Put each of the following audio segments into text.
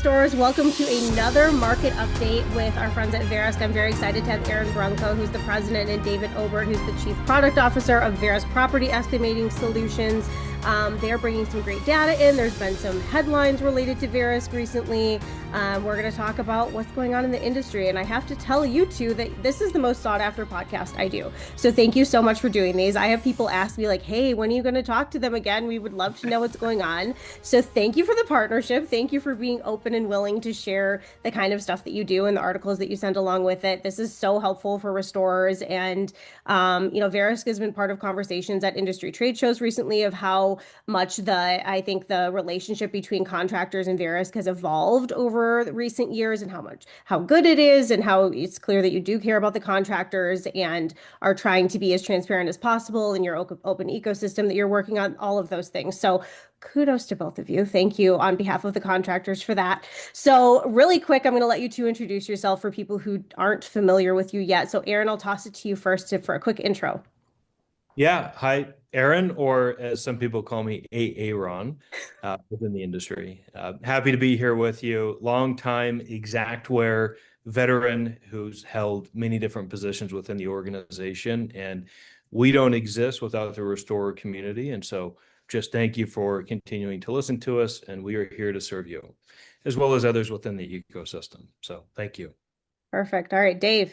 restorers. Welcome to another market update with our friends at Verisk. I'm very excited to have Aaron Brunko, who's the president, and David Obert, who's the chief product officer of Verisk Property Estimating Solutions. They are bringing some great data in. There's been some headlines related to Verisk recently. We're going to talk about what's going on in the industry. And I have to tell you two that this is the most sought after podcast I do. So thank you so much for doing these. I have people ask me like, hey, when are you going to talk to them again? We would love to know what's going on. So thank you for the partnership. Thank you for being open and willing to share the kind of stuff that you do and the articles that you send along with it. This is so helpful for restorers. And, Verisk has been part of conversations at industry trade shows recently of how much I think the relationship between contractors and Verisk has evolved over recent years, and how good it is, and how it's clear that you do care about the contractors and are trying to be as transparent as possible in your open ecosystem that you're working on, all of those things. So kudos to both of you. Thank you on behalf of the contractors for that. So really quick, I'm going to let you two introduce yourself for people who aren't familiar with you yet. So Aaron, I'll toss it to you first for a quick intro. Yeah. Hi, Aaron, or as some people call me, Aaron, within the industry. Happy to be here with you. Long-time Xactware veteran who's held many different positions within the organization. And we don't exist without the restorer community. And so just thank you for continuing to listen to us. And we are here to serve you, as well as others within the ecosystem. So thank you. Perfect. All right, Dave.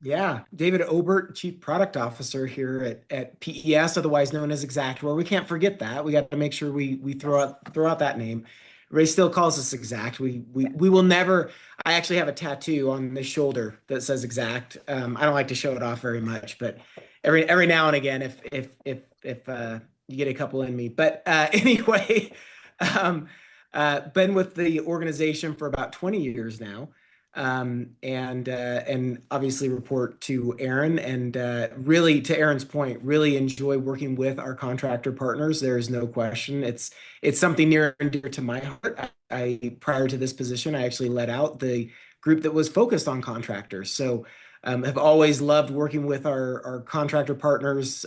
Yeah, David Obert, Chief Product Officer here at PES, otherwise known as Xactware. We can't forget that. We got to make sure we throw out that name. Ray still calls us Exact. We will never. I actually have a tattoo on this shoulder that says Exact. I don't like to show it off very much, but every now and again, if you get a couple in me. But anyway, been with the organization for about 20 years now. And obviously report to Aaron, and really, to Aaron's point, really enjoy working with our contractor partners. There is no question. It's something near and dear to my heart. I prior to this position, I actually led out the group that was focused on contractors. So have always loved working with our contractor partners,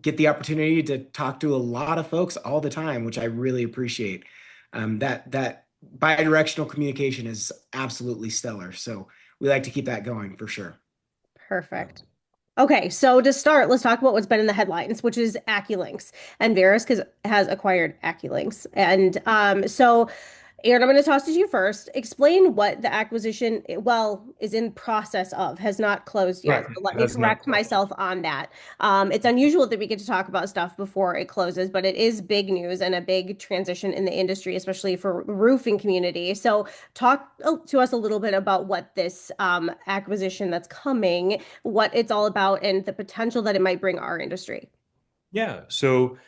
get the opportunity to talk to a lot of folks all the time, which I really appreciate. That bi-directional communication is absolutely stellar. So we like to keep that going for sure. Perfect. Okay, so to start, let's talk about what's been in the headlines, which is AccuLynx. And Verisk has acquired AccuLynx. And so Aaron, I'm going to toss it to you first. Explain what the acquisition, is in process of, has not closed yet. Right. So let me correct myself on that. It's unusual that we get to talk about stuff before it closes, but it is big news and a big transition in the industry, especially for roofing community. So talk to us a little bit about what this acquisition that's coming, what it's all about, and the potential that it might bring our industry. Yeah. So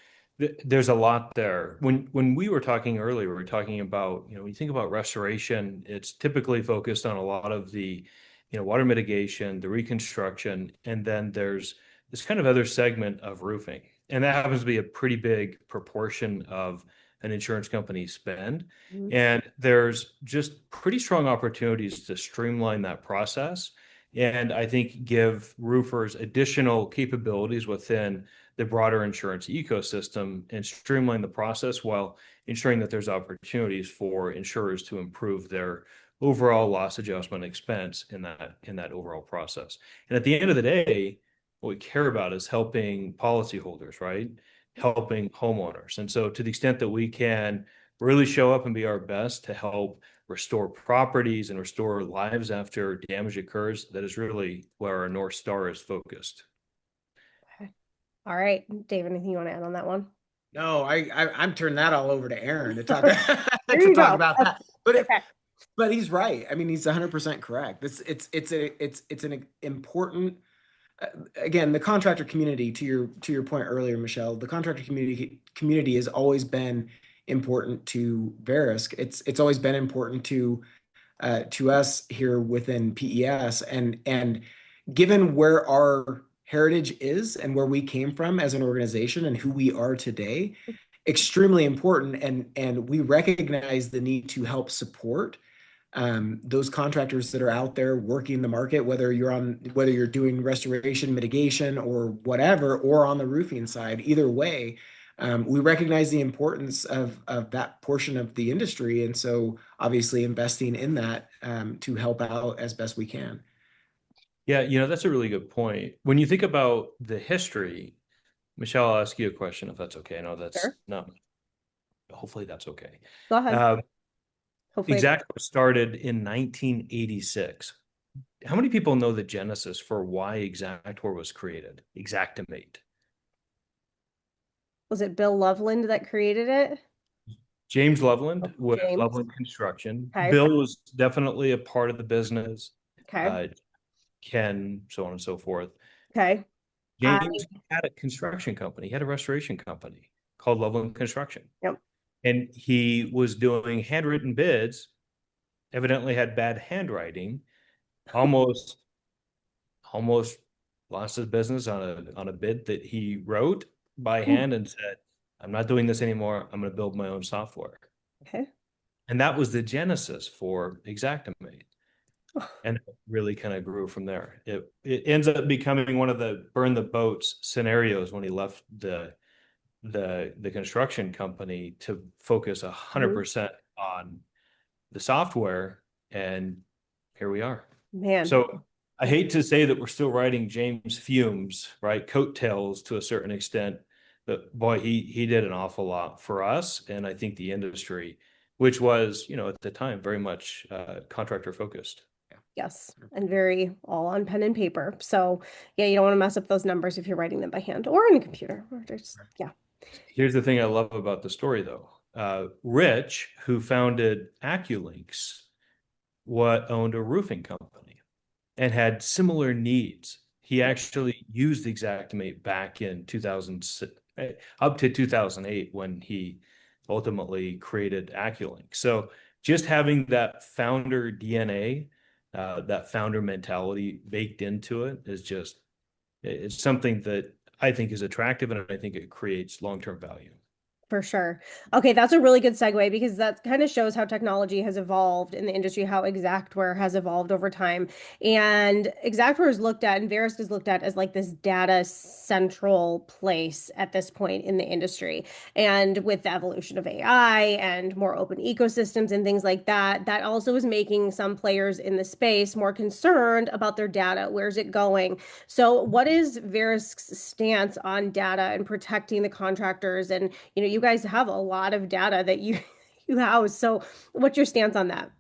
there's a lot there. When we were talking earlier, we were talking about, when you think about restoration, it's typically focused on a lot of the, water mitigation, the reconstruction, and then there's this kind of other segment of roofing. And that happens to be a pretty big proportion of an insurance company's spend. Mm-hmm. And there's just pretty strong opportunities to streamline that process. And I think give roofers additional capabilities within the broader insurance ecosystem and streamline the process while ensuring that there's opportunities for insurers to improve their overall loss adjustment expense in that overall process. And at the end of the day, what we care about is helping policyholders, right? Helping homeowners. And so to the extent that we can really show up and be our best to help restore properties and restore lives after damage occurs, that is really where our North Star is focused. All right, Dave, anything you want to add on that one? No, I'm turning that all over to Aaron to talk, talk about that. But he's right. I mean, he's 100% correct. It's an important. Again, the contractor community. To your point earlier, Michelle, the contractor community has always been important to Verisk. It's always been important to us here within PES, and given where our heritage is and where we came from as an organization and who we are today, extremely important. And we recognize the need to help support those contractors that are out there working the market, whether you're doing restoration, mitigation, or whatever, or on the roofing side. Either way, we recognize the importance of that portion of the industry, and so obviously investing in that to help out as best we can. Yeah, that's a really good point. When you think about the history, Michelle, I'll ask you a question if that's okay. I know that's Sure. not, hopefully that's okay. Go ahead. Hopefully. Xactware started in 1986. How many people know the genesis for why Xactware was created? Xactimate. Was it Bill Loveland that created it? James Loveland with James. Loveland Construction. Okay. Bill was definitely a part of the business. Okay. Ken, so on and so forth. Okay. James had a construction company. He had a restoration company called Loveland Construction. Yep. And he was doing handwritten bids, evidently had bad handwriting, almost lost his business on a bid that he wrote by hand and said, I'm not doing this anymore. I'm going to build my own software. Okay. And that was the genesis for Xactimate. And it really kind of grew from there. It ends up becoming one of the burn the boats scenarios when he left the construction company to focus 100% on the software. And here we are. Man. So I hate to say that we're still riding James Fumes, right? Coattails to a certain extent, but boy, he did an awful lot for us. And I think the industry, which was, at the time, very much contractor focused. Yes, and very all on pen and paper. So yeah, you don't want to mess up those numbers if you're writing them by hand or on a computer. Or just, yeah. Here's the thing I love about the story, though. Rich, who founded AccuLynx, owned a roofing company and had similar needs. He actually used Xactimate back in 2006, up to 2008 when he ultimately created AccuLynx. So just having that founder DNA, that founder mentality baked into it it's something that I think is attractive, and I think it creates long-term value. For sure. Okay, that's a really good segue because that kind of shows how technology has evolved in the industry, how Xactware has evolved over time. And Xactware is looked at and Verisk is looked at as like this data central place at this point in the industry. And with the evolution of AI and more open ecosystems and things like that, that also is making some players in the space more concerned about their data. Where's it going? So what is Verisk's stance on data and protecting the contractors? And, you guys have a lot of data that you house. So what's your stance on that?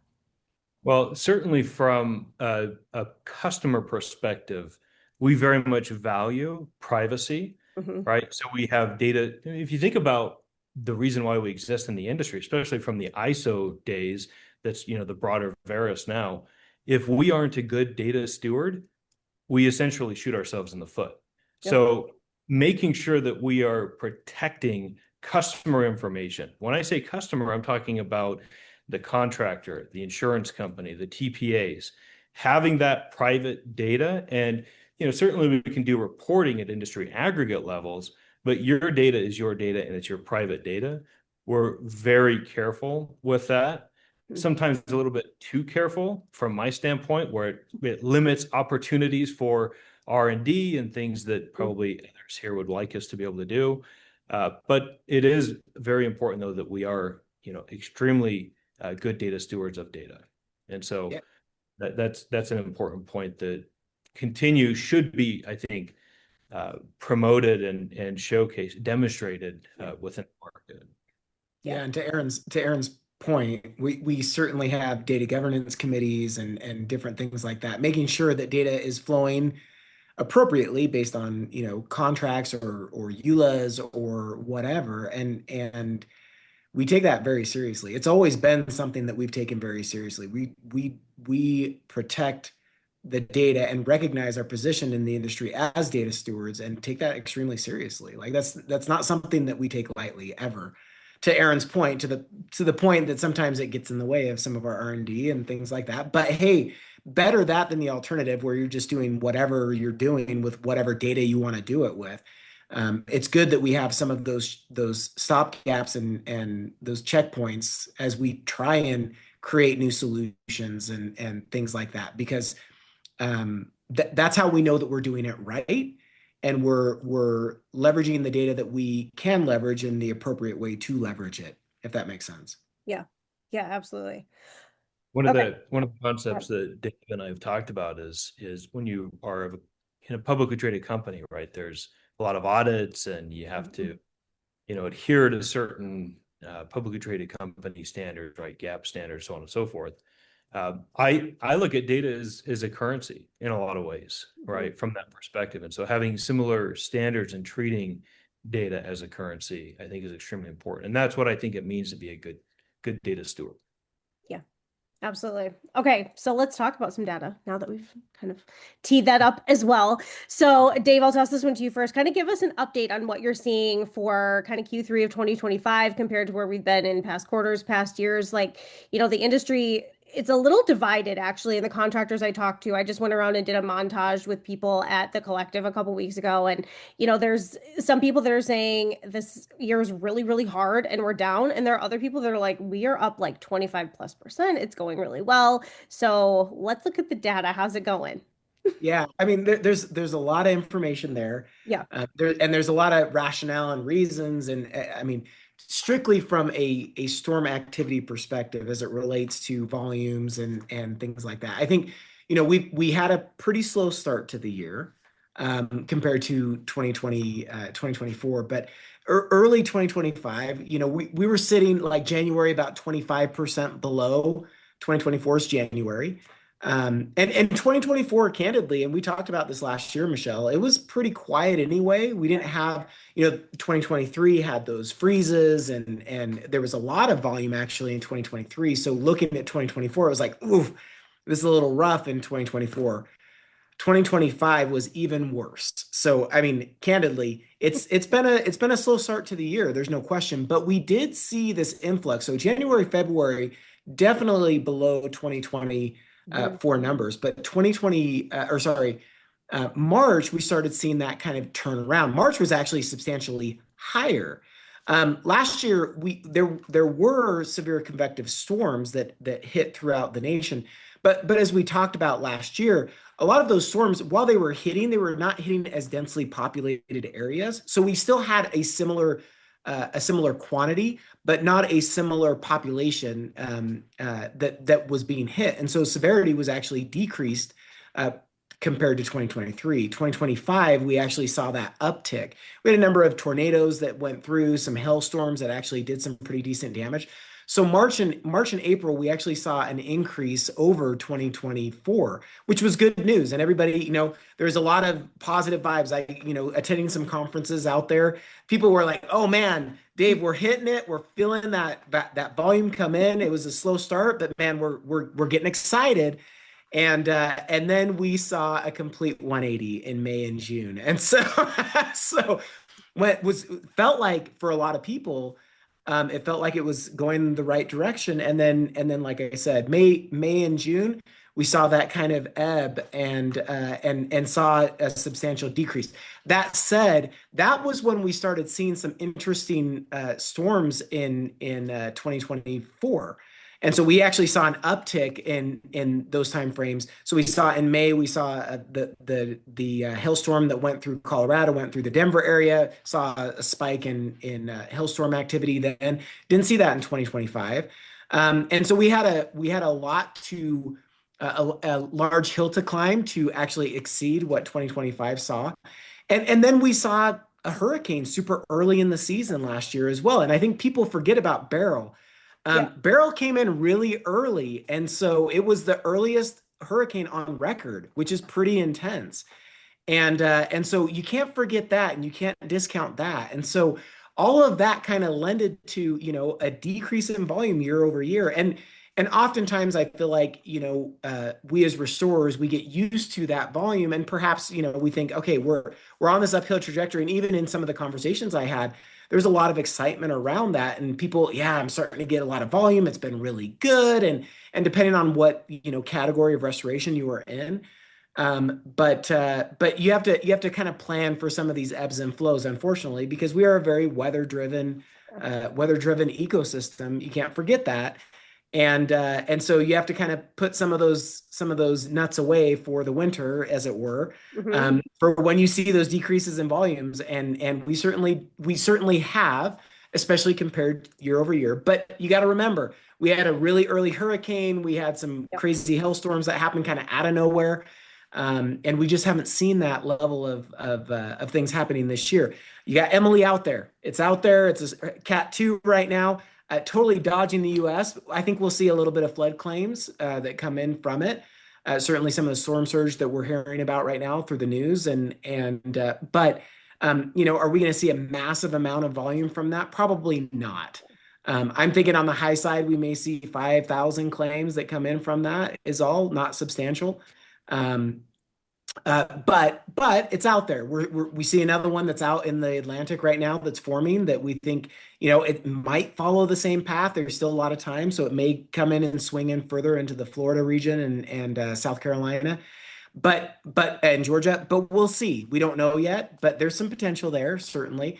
Well, certainly from a customer perspective, we very much value privacy, right? So we have data. If you think about the reason why we exist in the industry, especially from the ISO days, that's, the broader Verisk now, if we aren't a good data steward, we essentially shoot ourselves in the foot. Yep. So making sure that we are protecting customer information. When I say customer, I'm talking about the contractor, the insurance company, the TPAs, having that private data. And, certainly we can do reporting at industry aggregate levels, but your data is your data and it's your private data. We're very careful with that. Sometimes a little bit too careful from my standpoint, where it limits opportunities for R&D and things that probably others here would like us to be able to do. But it is very important, though, that we are, extremely good data stewards of data. And so that's an important point that should be, I think, promoted and showcased, demonstrated within the market. Yeah, and to Aaron's point, we certainly have data governance committees and different things like that, making sure that data is flowing appropriately based on contracts or EULAs or whatever, and we take that very seriously. It's always been something that we've taken very seriously. We protect the data and recognize our position in the industry as data stewards and take that extremely seriously. Like that's not something that we take lightly ever. To Aaron's point, to the point that sometimes it gets in the way of some of our R&D and things like that. But hey, better that than the alternative where you're just doing whatever you're doing with whatever data you want to do it with. It's good that we have some of those stop gaps and those checkpoints as we try and create new solutions and things like that, because that's how we know that we're doing it right. we're leveraging the data that we can leverage in the appropriate way to leverage it, if that makes sense. Yeah. Yeah, absolutely. One of Okay. the concepts that Dave and I have talked about is when you are in a publicly traded company, right? There's a lot of audits, and you have to, adhere to certain publicly traded company standards, right? GAAP standards, so on and so forth. I look at data as a currency in a lot of ways, right? From that perspective. And so having similar standards and treating data as a currency, I think, is extremely important. And that's what I think it means to be a good data steward. Yeah, absolutely. Okay, so let's talk about some data now that we've kind of teed that up as well. So Dave, I'll toss this one to you first. Kind of give us an update on what you're seeing for kind of Q3 of 2025 compared to where we've been in past quarters, past years. Like, the industry, it's a little divided actually. And the contractors I talked to, I just went around and did a montage with people at the collective a couple weeks ago. And, there's some people that are saying this year is really, really hard and we're down. And there are other people that are like, we are up like 25+%. It's going really well. So let's look at the data. How's it going? Yeah, I mean, there's a lot of information there. Yeah. There's a lot of rationale and reasons, and I mean, strictly from a storm activity perspective as it relates to volumes and things like that. I think, we had a pretty slow start to the year compared to 2024, but early 2025, we were sitting like January about 25% below 2024's January. And 2024, candidly, and we talked about this last year, Michelle, it was pretty quiet anyway. We didn't have, 2023 had those freezes and there was a lot of volume actually in 2023. So looking at 2024, it was like, ooh, this is a little rough in 2024. 2025 was even worse. So, I mean, candidly, it's been a slow start to the year. There's no question, but we did see this influx. So January, February, definitely below 2020 for numbers, but March, we started seeing that kind of turn around. March was actually substantially higher. Last year, there were severe convective storms that hit throughout the nation, but as we talked about last year, a lot of those storms, while they were not hitting as densely populated areas. So we still had a similar quantity, but not a similar population that was being hit. And so severity was actually decreased compared to 2023. 2025, we actually saw that uptick. We had a number of tornadoes that went through, some hailstorms that actually did some pretty decent damage. So March and April, we actually saw an increase over 2024, which was good news. And everybody, there's a lot of positive vibes. Attending some conferences out there, people were like, "Oh man, Dave, we're hitting it. We're feeling that volume come in. It was a slow start, but man, we're getting excited." And then we saw a complete 180 in May and June. And so what felt like for a lot of people, it felt like it was going the right direction. And then, like I said, May and June, we saw that kind of ebb and saw a substantial decrease. That said, that was when we started seeing some interesting storms in 2024. And so we actually saw an uptick in those timeframes. So we saw in May, we saw the hailstorm that went through Colorado, went through the Denver area, saw a spike in hailstorm activity then. Didn't see that in 2025. And so we had a lot to a large hill to climb to actually exceed what 2025 saw. And then we saw a hurricane super early in the season last year as well. And I think people forget about Beryl. Beryl came in really early, and so it was the earliest hurricane on record, which is pretty intense. And so you can't forget that, and you can't discount that. And so all of that kind of lended to, a decrease in volume year over year. And oftentimes I feel like, we as restorers, we get used to that volume, and perhaps, we think, okay, we're on this uphill trajectory. And even in some of the conversations I had, there's a lot of excitement around that, and people, yeah, I'm starting to get a lot of volume. It's been really good. And depending on what, category of restoration you are in. But you have to kind of plan for some of these ebbs and flows, unfortunately, because we are a very weather driven ecosystem. You can't forget that. And so you have to kind of put some of those nuts away for the winter, as it were, for when you see those decreases in volumes. And we certainly have, especially compared year over year. But you got to remember, we had a really early hurricane. We had some crazy hailstorms that happened kind of out of nowhere. And we just haven't seen that level of things happening this year. You got Emily out there. It's out there. It's a Cat 2 right now, totally dodging the U.S. I think we'll see a little bit of flood claims that come in from it. Certainly some of the storm surge that we're hearing about right now through the news. But are we going to see a massive amount of volume from that? Probably not. I'm thinking on the high side, we may see 5,000 claims that come in from that, is all, not substantial. But it's out there. We see another one that's out in the Atlantic right now that's forming that we think, it might follow the same path. There's still a lot of time, so it may come in and swing in further into the Florida region and South Carolina, and Georgia. But we'll see. We don't know yet, but there's some potential there, certainly.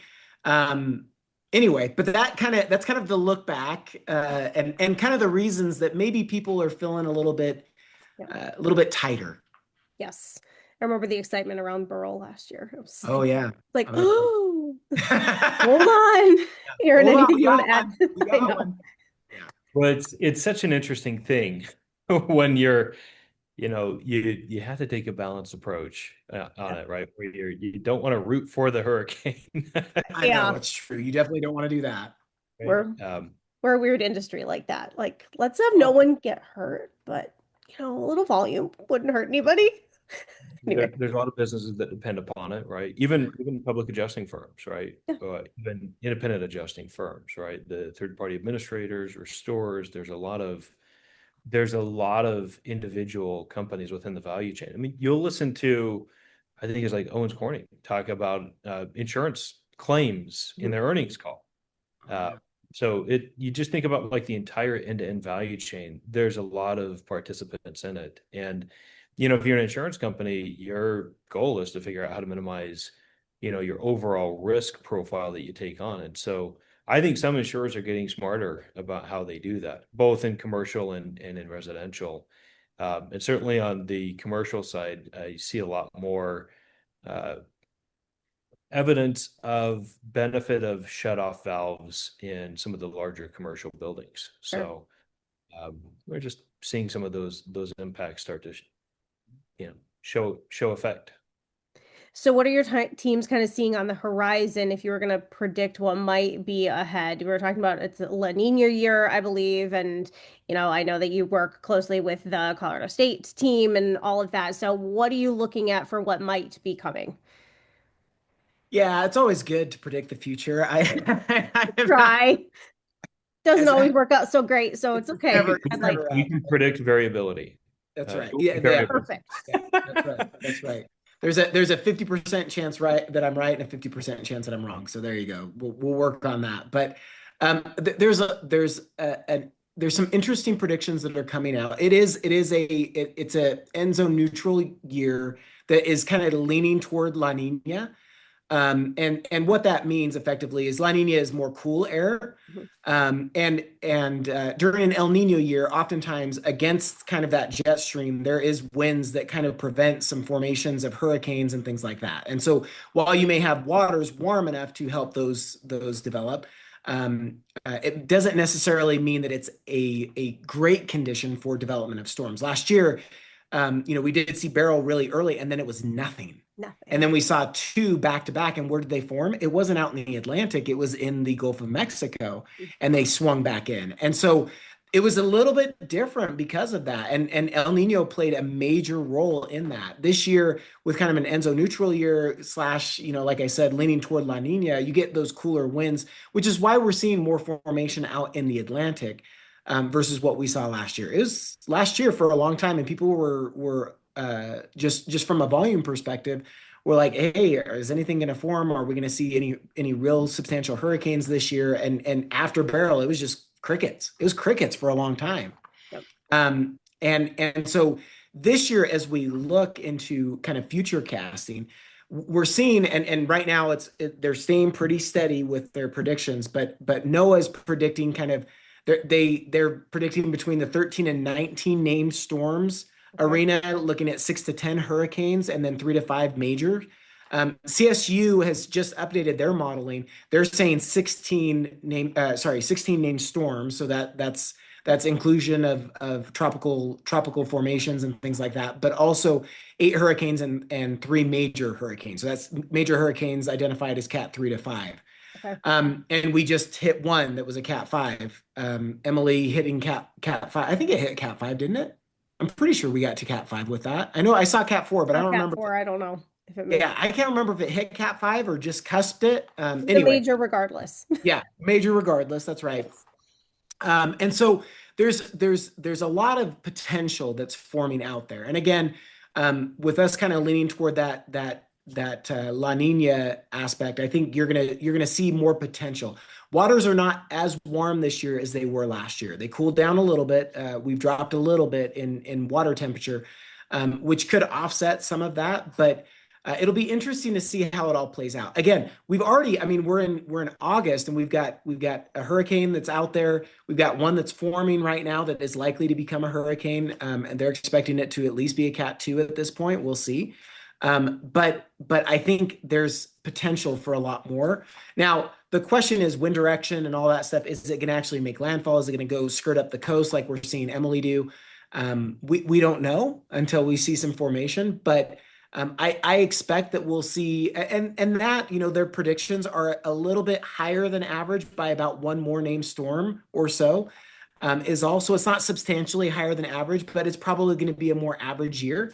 Anyway, but that's kind of the look back and kind of the reasons that maybe people are feeling a little bit tighter. Yes. I remember the excitement around Burl last year. It was yeah. Like, oh, hold on. Aaron, anything you want to add? I know. Well, it's such an interesting thing when you're, you have to take a balanced approch on it, right? Where you don't want to root for the hurricane. I know, it's true. You definitely don't want to do that. Right? We're a weird industry like that. Like, let's have no one get hurt, but a little volume wouldn't hurt anybody. Anyway. There's a lot of businesses that depend upon it, right? Even public adjusting firms, right? Even independent adjusting firms, right? The third-party administrators or stores. There's a lot of individual companies within the value chain. I mean, you'll listen to, I think it's like Owens Corning talk about insurance claims in their earnings call. So you just think about like the entire end-to-end value chain. There's a lot of participants in it. And, if you're an insurance company, your goal is to figure out how to minimize, your overall risk profile that you take on. And so I think some insurers are getting smarter about how they do that, both in commercial and in residential. And certainly on the commercial side, I see a lot more evidence of benefit of shut-off valves in some of the larger commercial buildings. So we're just seeing some of those impacts start to show effect. So what are your teams kind of seeing on the horizon if you were going to predict what might be ahead? We were talking about it's a La Nina year, I believe, and I know that you work closely with the Colorado State team and all of that. So what are you looking at for what might be coming? Yeah, it's always good to predict the future. I try. Doesn't always work out so great, so it's okay. You can predict variability. That's right. Yeah, perfect. Yeah, that's right. There's a 50% chance that I'm right and a 50% chance that I'm wrong. So there you go. We'll work on that. But there's some interesting predictions that are coming out. It's a end zone neutral year that is kind of leaning toward La Nina. And what that means effectively is La Nina is more cool air. And during an El Nino year, oftentimes against kind of that jet stream, there is winds that kind of prevent some formations of hurricanes and things like that. And so while you may have waters warm enough to help those develop, it doesn't necessarily mean that it's a great condition for development of storms. Last year, we did see Beryl really early, and then it was nothing. And then we saw two back to back. And where did they form? It wasn't out in the Atlantic. It was in the Gulf of Mexico, and they swung back in. And so it was a little bit different because of that. And El Nino played a major role in that. This year, with kind of an Enzo neutral year / like I said, leaning toward La Nina, you get those cooler winds, which is why we're seeing more formation out in the Atlantic versus what we saw last year. It was last year for a long time, and people were just from a volume perspective, we're like, hey, is anything going to form? Are we going to see any real substantial hurricanes this year? And after Beryl, it was just crickets. It was crickets for a long time. Yep. And so this year, as we look into kind of future casting, we're seeing, and right now they're staying pretty steady with their predictions, but NOAA's predicting kind of they're predicting between the 13 and 19 named storms. Arena looking at 6 to 10 hurricanes, and then 3 to 5 major. CSU has just updated their modeling. They're saying 16 named storms. So that's inclusion of tropical formations and things like that, but also 8 hurricanes and 3 major hurricanes. So that's major hurricanes identified as Cat 3 to 5. Okay. And we just hit one that was a Cat 5. Emily hitting Cat 5. I think it hit Cat 5, didn't it? I'm pretty sure we got to Cat 5 with that. I know I saw Cat 4, but I don't remember. Cat 4, I don't know if it made Yeah, I can't remember if it hit Cat 5 or just cusped it. The major regardless. Yeah, major regardless. That's right. And so there's a lot of potential that's forming out there. And again, with us kind of leaning toward that La Nina aspect, I think you're gonna see more potential. Waters are not as warm this year as they were last year. They cooled down a little bit. We've dropped a little bit in water temperature, which could offset some of that. But it'll be interesting to see how it all plays out. Again, we're in August, and we've got a hurricane that's out there. We've got one that's forming right now that is likely to become a hurricane, and they're expecting it to at least be a Cat 2 at this point. We'll see. But I think there's potential for a lot more. Now, the question is wind direction and all that stuff. Is it going to actually make landfall? Is it going to go skirt up the coast like we're seeing Emily do? We don't know until we see some formation, but I expect that we'll see, and that, their predictions are a little bit higher than average by about one more named storm or so. It's not substantially higher than average, but it's probably going to be a more average year.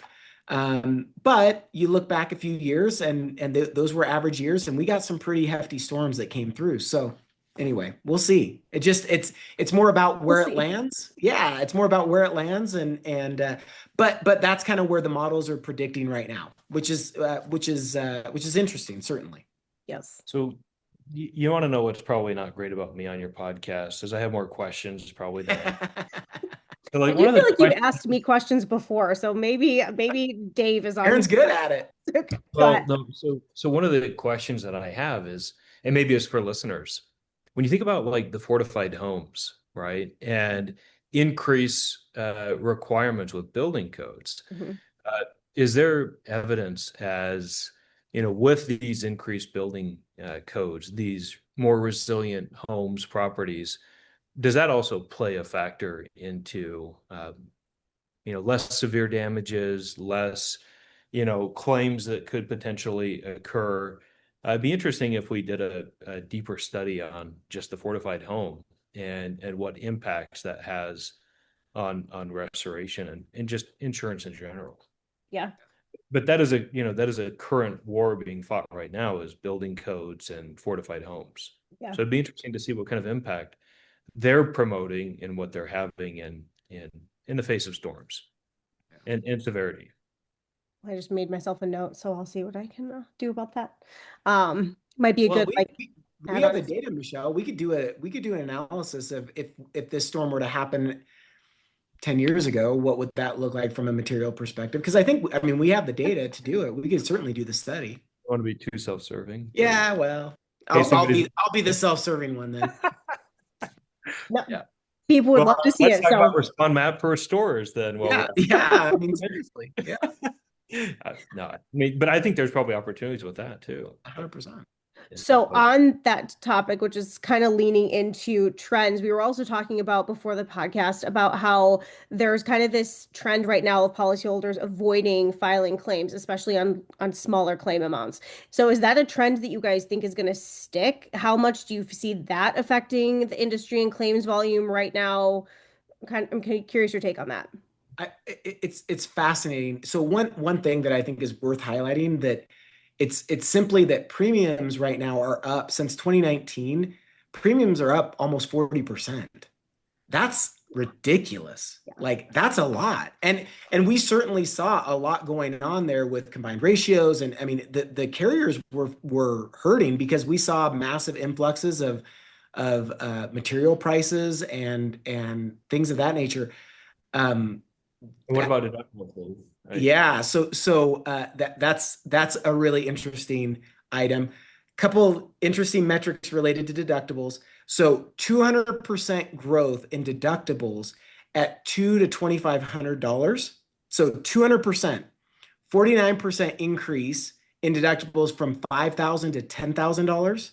But you look back a few years and those were average years, and we got some pretty hefty storms that came through. So anyway, we'll see. It's more about where it lands. Yeah, it's more about where it lands, but that's kind of where the models are predicting right now, which is interesting, certainly. Yes. So you want to know what's probably not great about me on your podcast is I have more questions probably than So like, I feel like you've asked me questions before, so maybe Dave is on. Aaron's good at it. Well, no, so one of the questions that I have is, and maybe it's for listeners, when you think about like the fortified homes, right, and increase requirements with building codes, is there evidence as with these increased building codes, these more resilient homes, properties? Does that also play a factor into, less severe damages, less, claims that could potentially occur? It'd be interesting if we did a deeper study on just the fortified home and what impacts that has on restoration and just insurance in general. Yeah. But that is a current war being fought right now, is building codes and fortified homes. Yeah. So it'd be interesting to see what kind of impact they're promoting and what they're having in the face of storms and severity. I just made myself a note, so I'll see what I can do about that. Might be a good we have the data, Michelle. We could do an analysis of if this storm were to happen 10 years ago, what would that look like from a material perspective? Because we have the data to do it. We could certainly do the study. I want to be too self-serving. Yeah, well, I'll be the self-serving one then. No, yeah. People would love to see it. Talk about respond map for restorers then. Well, yeah. Seriously. Yeah. No, but I think there's probably opportunities with that too. 100%. So on that topic, which is kind of leaning into trends, we were also talking about before the podcast about how there's kind of this trend right now of policyholders avoiding filing claims, especially on smaller claim amounts. So is that a trend that you guys think is going to stick? How much do you see that affecting the industry and claims volume right now? I'm curious your take on that. It's fascinating. So one thing that I think is worth highlighting, that it's simply that premiums right now are up since 2019. Premiums are up almost 40%. That's ridiculous. Yeah. Like, that's a lot. And we certainly saw a lot going on there with combined ratios. And I mean, the carriers were hurting because we saw massive influxes of material prices and things of that nature. What about deductibles? Right? Yeah, so that's a really interesting item. Couple interesting metrics related to deductibles. So 200% growth in deductibles at $2 to $2,500. So 200%, 49% increase in deductibles from $5,000 to $10,000,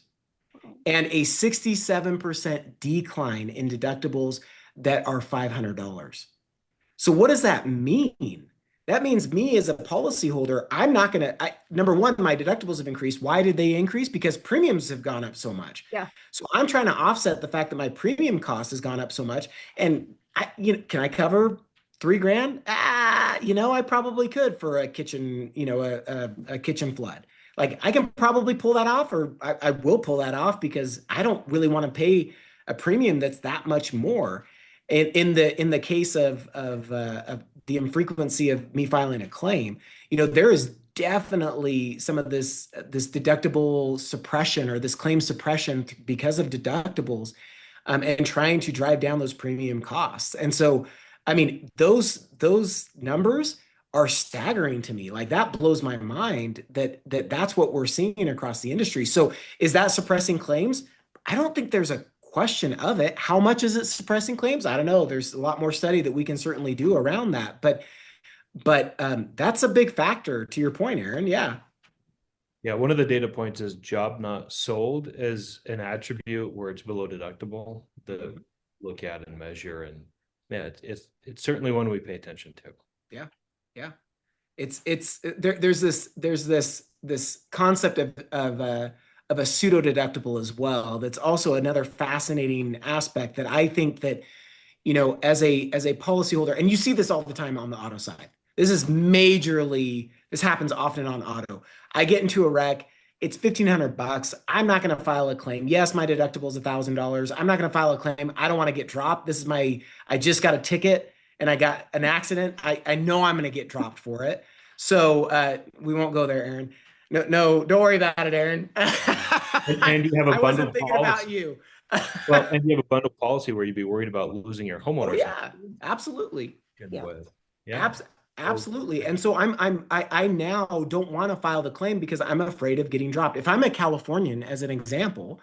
and a 67% decline in deductibles that are $500. So what does that mean? That means me as a policyholder, I'm not going to, number one, my deductibles have increased. Why did they increase? Because premiums have gone up so much. Yeah. So I'm trying to offset the fact that my premium cost has gone up so much. And can I cover $3,000? I probably could for a kitchen, a kitchen flood. Like I can probably pull that off, or I will pull that off because I don't really want to pay a premium that's that much more. In the case of the infrequency of me filing a claim, there is definitely some of this deductible suppression or this claim suppression because of deductibles, and trying to drive down those premium costs. And so, I mean, those numbers are staggering to me. Like that blows my mind that's what we're seeing across the industry. So is that suppressing claims? I don't think there's a question of it. How much is it suppressing claims? I don't know. There's a lot more study that we can certainly do around that. But that's a big factor to your point, Aaron. Yeah. Yeah, one of the data points is job not sold as an attribute where it's below deductible to look at and measure. And yeah, it's certainly one we pay attention to. Yeah. Yeah. There's this concept of a pseudo deductible as well. That's also another fascinating aspect that I think that, as a policyholder, and you see this all the time on the auto side. This happens often on auto. I get into a wreck. It's $1,500. I'm not going to file a claim. Yes, my deductible is $1,000. I'm not going to file a claim. I don't want to get dropped. I just got a ticket and I got an accident. I know I'm going to get dropped for it. So we won't go there, Aaron. No, don't worry about it, Aaron. And you have a I wasn't thinking about you. Well, and you have a bundle policy where you'd be worried about losing your homeowner. Oh, yeah, absolutely. Yeah. Absolutely. And so I now don't want to file the claim because I'm afraid of getting dropped. If I'm a Californian, as an example,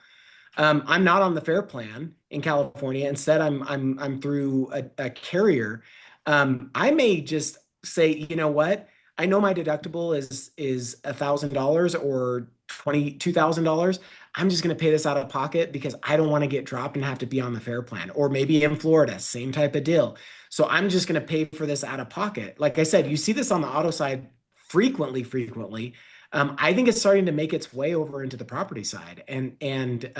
I'm not on the FAIR plan in California. Instead, I'm through a carrier. I may just say, you know what? I know my deductible is $1,000 or $22,000. I'm just going to pay this out of pocket because I don't want to get dropped and have to be on the FAIR plan. Or maybe in Florida, same type of deal. So I'm just going to pay for this out of pocket. Like I said, you see this on the auto side frequently. I think it's starting to make its way over into the property side. And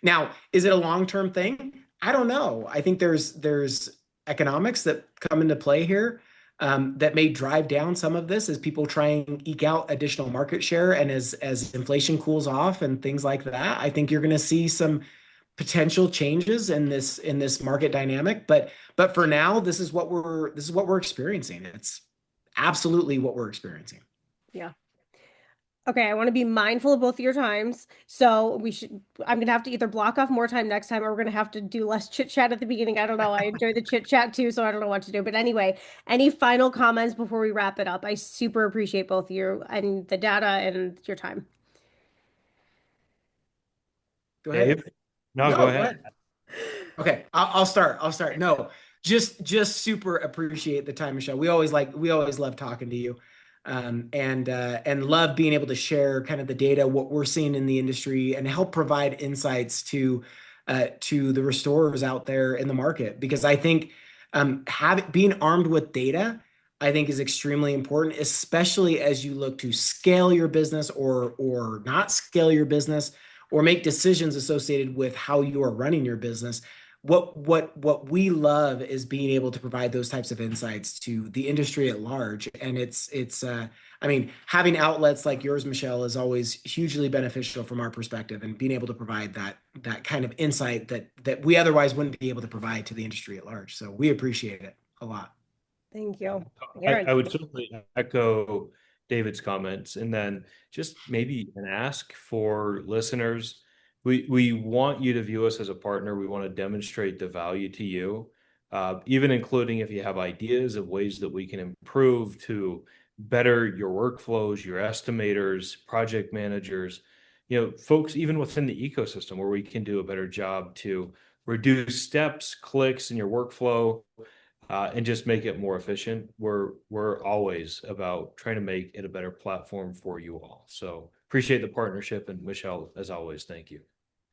now, is it a long-term thing? I don't know. I think there's economics that come into play here. That may drive down some of this as people try and eke out additional market share, and as inflation cools off and things like that. I think you're going to see some potential changes in this market dynamic. But for now, this is what we're experiencing. It's absolutely what we're experiencing. Yeah. Okay, I want to be mindful of both of your times. So I'm going to have to either block off more time next time, or we're going to have to do less chit chat at the beginning. I don't know. I enjoy the chit chat too, so I don't know what to do. But anyway, any final comments before we wrap it up? I super appreciate both of you and the data and your time. Go ahead. Dave? No, go ahead. Okay, I'll start. No, just super appreciate the time, Michelle. We always love talking to you. And love being able to share kind of the data, what we're seeing in the industry, and help provide insights to the restorers out there in the market. Because I think being armed with data, I think, is extremely important, especially as you look to scale your business or not scale your business, or make decisions associated with how you are running your business. What we love is being able to provide those types of insights to the industry at large. And I mean, having outlets like yours, Michelle, is always hugely beneficial from our perspective, and being able to provide that kind of insight that we otherwise wouldn't be able to provide to the industry at large. So we appreciate it a lot. Thank you. I would certainly echo David's comments, and then just maybe an ask for listeners. We want you to view us as a partner. We want to demonstrate the value to you, even including if you have ideas of ways that we can improve to better your workflows, your estimators, project managers. folks even within the ecosystem where we can do a better job to reduce steps, clicks in your workflow, and just make it more efficient. We're always about trying to make it a better platform for you all. So appreciate the partnership, and Michelle, as always, thank you.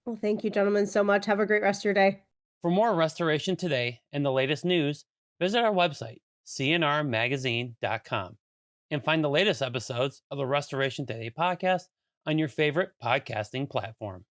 Well, thank you, gentlemen, so much. Have a great rest of your day. For more Restoration Today and the latest news, visit our website, cnrmagazine.com, and find the latest episodes of the Restoration Today podcast on your favorite podcasting platform.